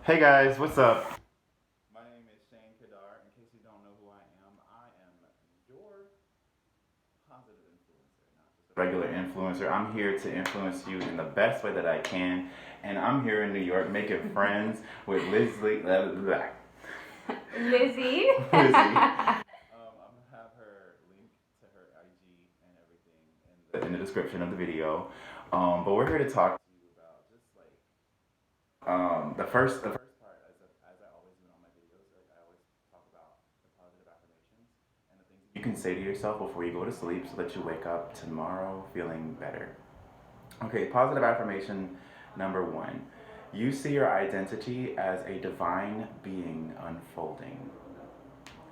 Hey guys, what's up? My name is Shane Kadar. In case you don't know who I am your positive influencer, not just a regular influencer. I'm here to influence you in the best way that I can, and I'm here in New York making friends with Lizzie. Lizzie. Lizzie. I'm gonna have her link to her IG and everything in the description of the video. But we're here to talk to you about just like the first part, as I always do in all my videos, like I always talk about the positive affirmations and the things you can say to yourself before you go to sleep so that you wake up tomorrow feeling better. Okay, positive affirmation number one. You see your identity as a divine being unfolding.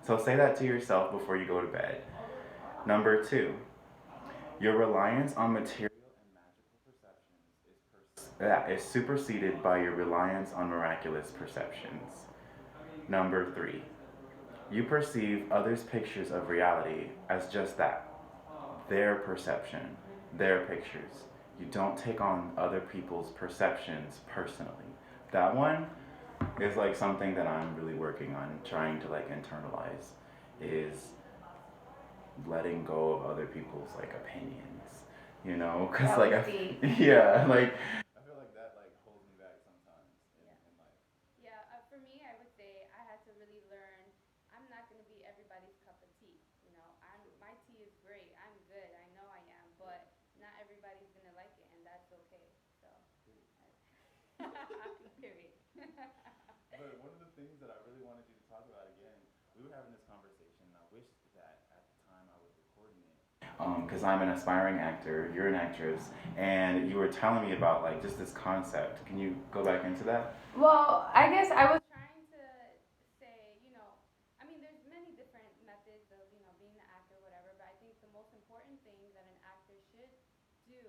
So say that to yourself before you go to bed. Number two, your reliance on material and magical perceptions is superseded by your reliance on miraculous perceptions. Number three, you perceive others' pictures of reality as just that, their perception, their pictures. You don't take on other people's perceptions personally. That one is like something that I'm really working on trying to like internalize is letting go of other people's like opinions, you know? Cause That like, was deep. yeah, like I feel like that like holds me back sometimes Yeah. in life. Yeah, for me, I would say I had to really learn. I'm not going to be everybody's cup of tea. You know, my tea is great. I'm good. I know I am, but not everybody's going to like it, and that's okay. So, period. But one of the things that I really wanted you to talk about again, we were having this conversation, and I wish that at the time I was recording it. Because I'm an aspiring actor, you're an actress, and you were telling me about like just this concept. Can you go back into that? Well, I guess I was trying to say, I mean, there's many different methods of, being an actor, whatever, but I think the most important thing that an actor should do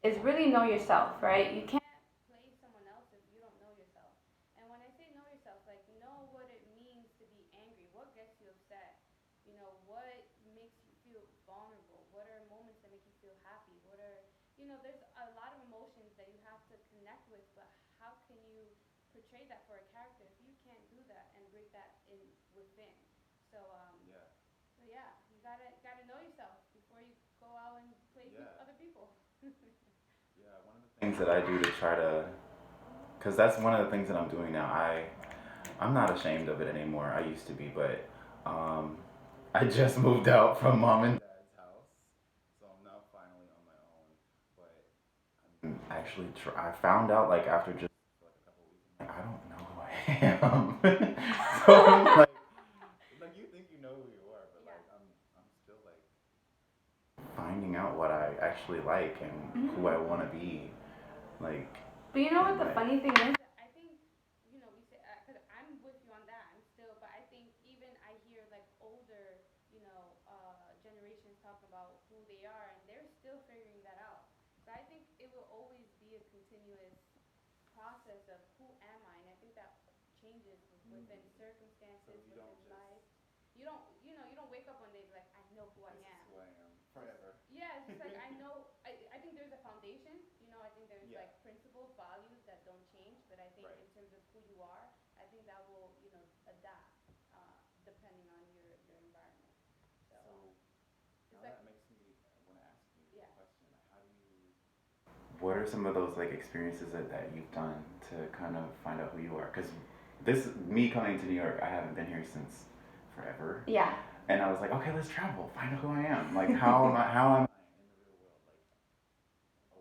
is really know yourself, right? You can't play someone else if you don't know yourself. And when I say know yourself, like know what it means to be angry, what gets you upset, what makes you feel vulnerable, what are moments that make you feel happy, there's a lot of emotions that you have to connect with, but how can you portray that for a character if you can't do that and bring that in within? So Yeah. so yeah, you gotta know yourself before you go out and play Yeah. other people. Yeah. One of the things that I do to try to, because that's one of the things that I'm doing now. I'm not ashamed of it anymore. I used to be, but um, I just moved out from mom and dad's house, so I'm now finally on my own. But actually, I found out like after just like a couple of weeks, I'm like, I don't know who I am. So I'm like you think you know who you are, but Yeah. like I'm still like finding out what I actually like and who I want to be. Like, But you know in what the life. funny thing is? I think, we say, because I'm with you on that. I'm still, but I think even I hear like older, generations talking about who they are, and they're still figuring that out. So I think it will always be a continuous process of who am I, and I think that changes within So circumstances, you within don't just life. You don't wake up one day and be like, I know who I this is am. who I am forever. Yeah, it's just like I know. I think there's a foundation. I think there's Yeah. like principles, values that don't change. But I think Right. in terms of who you are, I think that will adapt depending on your environment. So So it's now like that makes me want to ask you yeah. a question. How do you? What are some of those like experiences that you've done to kind of find out who you are? Because this me coming to New York, I haven't been here since forever. Yeah. And I was like, okay, let's travel, find out who I am. Like, how am I? How am I in the real world? Like,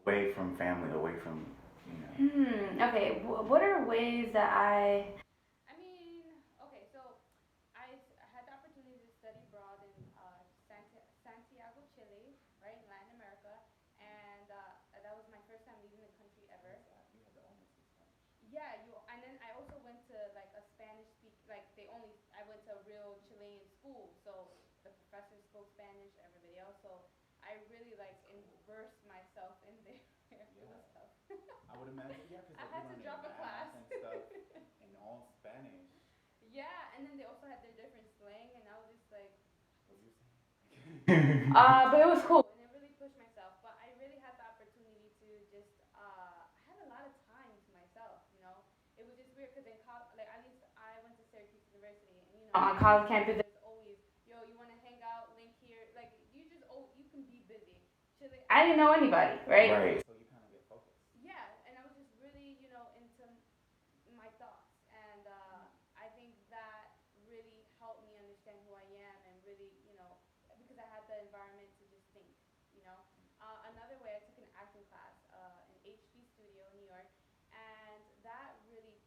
away from family, away from you know. Okay. What are ways that I mean, okay, so I had the opportunity to study abroad in Santiago, Chile, right in Latin America, and that was my first time leaving the country ever. Where's that? You had to almost speak Spanish. Yeah, and then I also went to like a Spanish speak, like I went to a real Chilean school, so the professors spoke Spanish, everybody else, so I really like That's cool. immersed myself in there. It was Yeah. tough. I would imagine, yeah, because I like you're had to learning drop a class. math and stuff in all Spanish. Yeah, and then they also had their different slang, and I was just like, What are you saying? but it was cool, and it really pushed myself. But I really had the opportunity to just, I had a lot of time to myself. It was just weird because in on college campus, there's always, yo, you want to hang out, link here. Like, you just, oh, you can be busy. Chilling. I didn't know anybody, right? Right. So you kind of get focused. Yeah, and I was just really, into my thoughts. And I think that really helped me understand who I am and really, because I had the environment to just think, you know. Another way, I took an acting class in HB Studio in New York, and that really,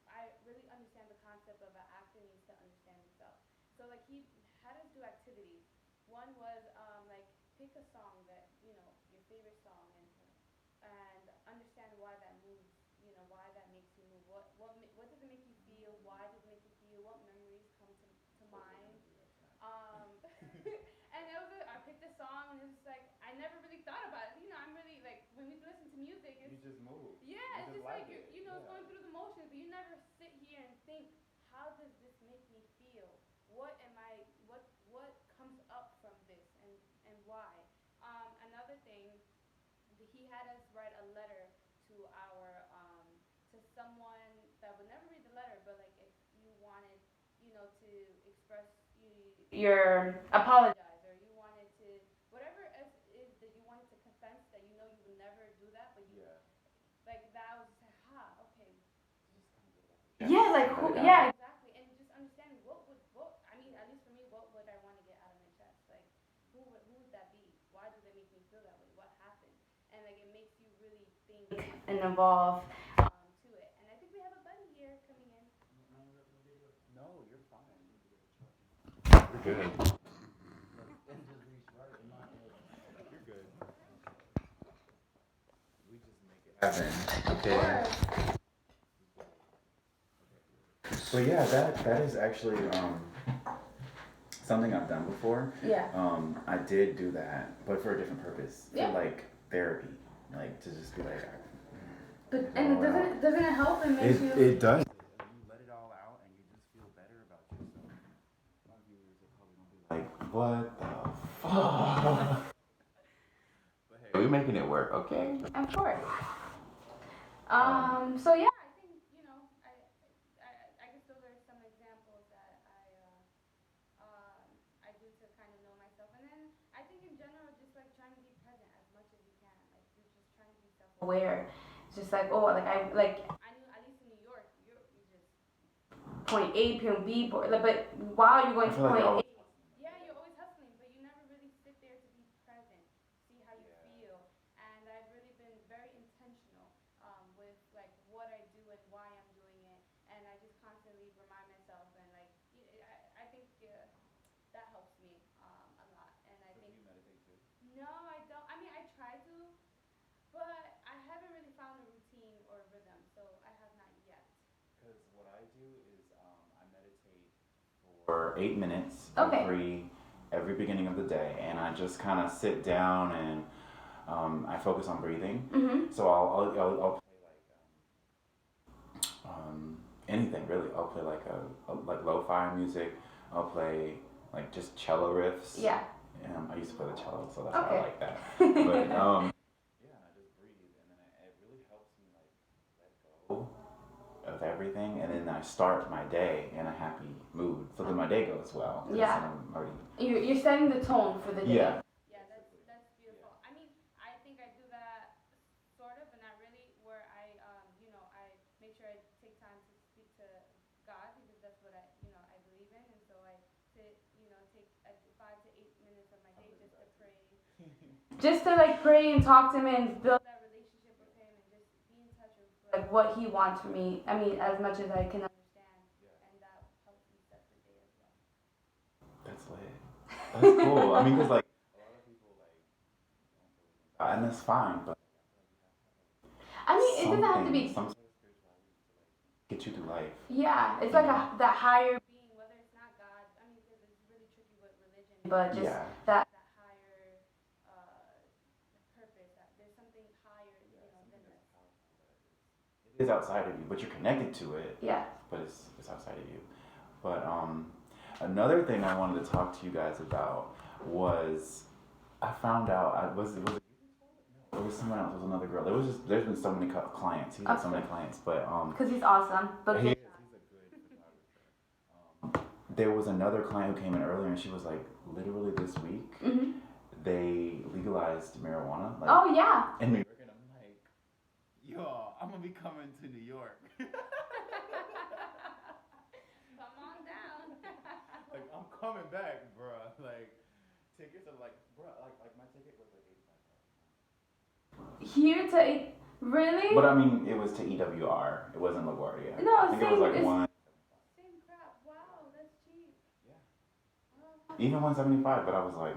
I really understand the concept of an actor needs to understand himself. So like he had us do activities. One was like pick a song that your favorite song, and understand why that moves. Why that makes you move. What does it make you feel? Why does it make you feel? What memories come to mind? And I picked a song, and it was like I never really thought about it. I'm really like when we listen to music, You it's just move. yeah, You it's just just like like it. it's going through the motions, but you never sit here and think, how does this make me feel? What am I? What comes up from this, and why? Another thing, he had us write a letter to our to someone that would never read the letter, but like if you wanted, to express your apologize, or you wanted to whatever it is that you wanted to confess that you would never do that, but you like that was just like, okay. Yeah, like who? Yeah, exactly. And just understanding what I mean, at least for me, what would I want to get out of my chest? Like, who would that be? Why do they make me feel that way? What happened? And like, it makes you really think and evolve to it. And I think we have a buddy here coming in. No, you're fine. You're good. You're good. We just make it happen. Okay. So yeah, that is actually something I've done before. Yeah. I did do that, but for a different purpose. Yeah. For like therapy, like to just be like. But and doesn't it help and make you? It does. You let it all out, and you just feel better about yourself. My viewers are probably gonna be like, "What the fuck?" But hey, we're making it work, okay? Of course. So yeah, I think I guess those are some examples that I do to kind of know myself, and then I think in general, just like trying to be present as much as you can, like you're just trying to be self-aware. It's just like I knew at least in New York, you just point A, point B, but while you're going to point A, yeah, you're always hustling, but you never really sit there to be present, see how you feel. And I've really been very intentional with like what I do and why I'm doing it, and I just constantly remind myself, and like I think that helps me a lot. And I think you meditate too? no, I don't. I mean, I try to, but I haven't really found a routine or rhythm, so I have not yet. Because what I do is I meditate for 8 minutes Okay. every beginning of the day, and I just kind of sit down and I focus on breathing. Mm-hmm. So I'll play like anything really. I'll play like a like lo-fi music. I'll play like just cello riffs. Yeah. I used to play the cello, so that's why I like that. But yeah, I just breathe, and then it really helps me like let go of everything, and then I start my day in a happy mood, so that my day goes well. Yeah. I'm already. You're setting the tone for the day. Yeah. Yeah, that's beautiful. Yeah. I mean, I think I do that sort of, but not really. Where I make sure I take time to speak to God, because that's what I believe in, and so I sit, take 5 to 8 minutes of my day just to pray. Just to like pray and talk to him and build that relationship with him, and just be in touch with like what he wants from me. I mean, as much as I can understand, and that helps me set the day as well. That's lit. That's cool. I mean, because like a lot of people like don't believe in God, and that's fine, but I mean, it doesn't have to be. Some sort of spirituality to like get you through life. Yeah, it's like that higher being, whether it's not God. I mean, because it's really tricky with religion, but just that higher purpose. That there's something higher, than this. It is outside of you, but you're connected to it. Yeah. But it's outside of you. But another thing I wanted to talk to you guys about was I found out it was someone else. It was another girl. There's been so many clients. He's had so many clients, but because he's awesome. But he's a good photographer. there was another client who came in earlier, and she was like, literally this week, they legalized marijuana. Like, Oh yeah. in New York, and I'm like, yo, I'm gonna be coming to New York. Come on down. Like, I'm coming back, bruh. Like, tickets are like, bruh, like my ticket was like $85. Here to really? But I mean, it was to EWR. It wasn't LaGuardia. No, I think it was like one. Same crap. Wow, that's cheap. Yeah. Oh. Even 175, but I was like,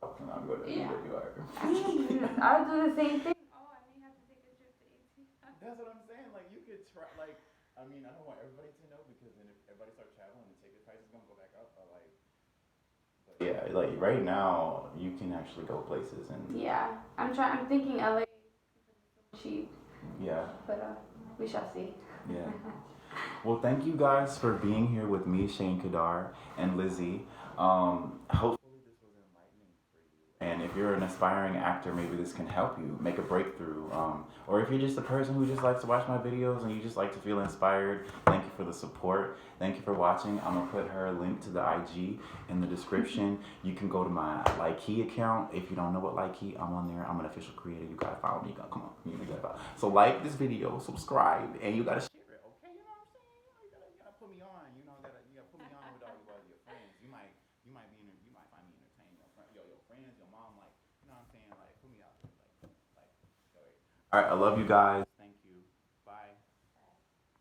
I'm going to EWR. I mean, I'll do the same thing. Oh, I may have to take a trip to AT. That's what I'm saying. Like, you could try. Like, I mean, I don't want everybody to know because then if everybody starts traveling, the ticket price is gonna go back up. But like, yeah, like right now, you can actually go places and. Yeah, I'm thinking LA because it's so cheap. Yeah. But we shall see. Yeah. Well, thank you guys for being here with me, Shane Kadar, and Lizzie. Hopefully this was enlightening for you. And if you're an aspiring actor, maybe this can help you make a breakthrough. Or if you're just a person who just likes to watch my videos and you just like to feel inspired, thank you for the support. Thank you for watching. I'm going to put her link to the IG in the description. You can go to my Likey account. If you don't know what Likey, I'm on there. I'm an official creator. You got to follow me. Come on. You gotta follow. So like this video, subscribe, and you got to share it, okay? You know what I'm saying? You gotta put me on. You gotta put me on with all your friends. You might find me entertaining. Your friends, your mom, like, you know what I'm saying? Like, put me out. Like, all right. I love you guys.